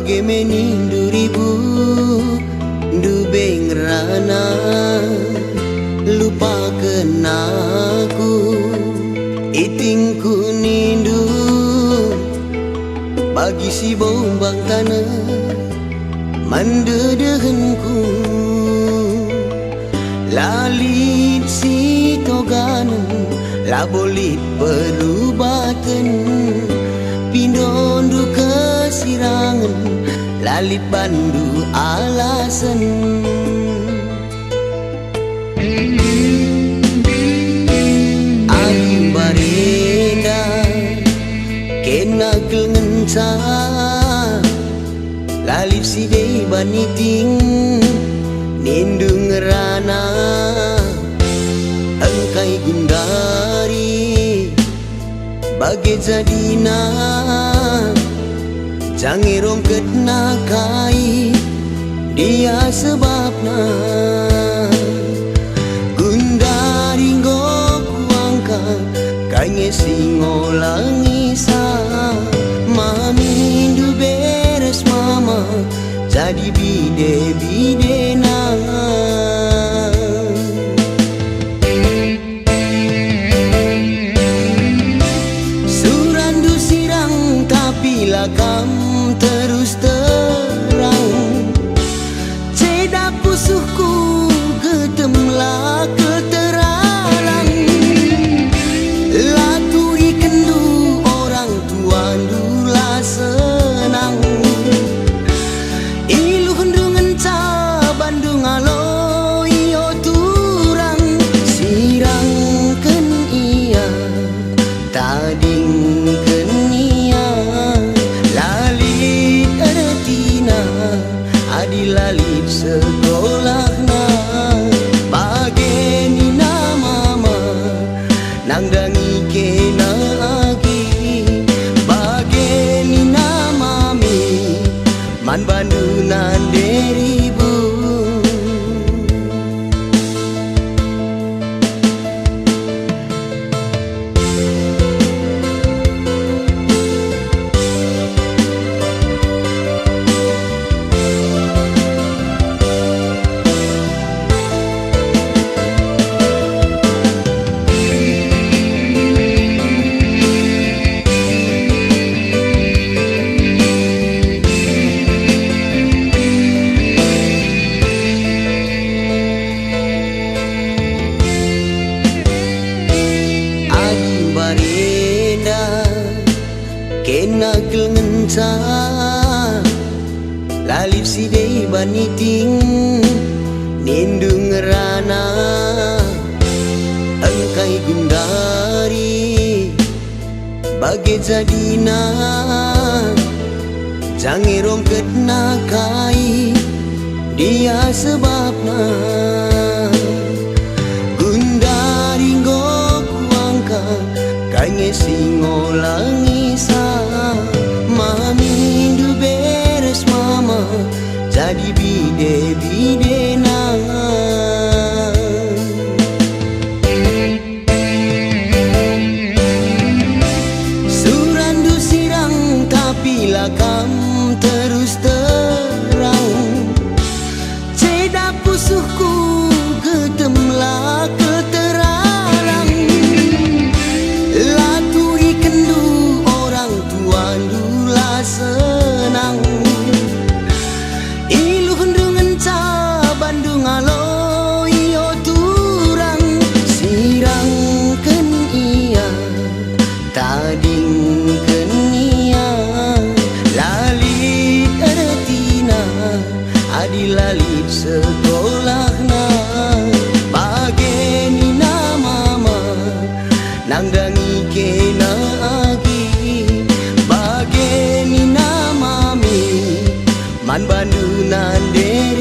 Bagai meninduribu Dubeng rana Lupakan aku Itingku nindu Bagi si bombang tanah Mandedehenku Lalit si toganan Labolit perubatan Pindondu kesirangan Lalit bandu alasan Alim barenda Kena kelengenca Lalit si dey baniting Nindu ngerana Engkai gundari Bagai jadina Jangan rongket nakai Dia sebabna Gundari ngok kuangka Kanya singo langisa Mami du beres mama Jadi bide-bide na Surandu sirang tapi lakam terus terang Cedak pusuhku ketemlah keteralang Laturi kendu orang tua dula senang Ilu hendungan ca Bandung alo iyo turang Sirangken iya tadingken iya Lalit eretina adi lalit sekolahna Bagenina mama nangdangi kena agi Bagenina mami man bandunan deribu Kena kelengenca Lalip si dey baniting Nindu ngerana Engkai gundari Bagai jadina Jangan rongket nakai Dia sebabna Gundari ngok kuangka Kanya singo langisa Mami du beres mama Jadi bide-bide na Surandu sirang tapi lakam terus terang Cedak pusuhku ketemlah keteralang Laturi kendu orang tua dula senang Ilu hendungan ca Bandung alo iyo turang Sirangken iya tadingken iya Lalit eretina adi lalit sekolahna Bagenina mama nangdangi kena agi Bagenina mami man bandunan deri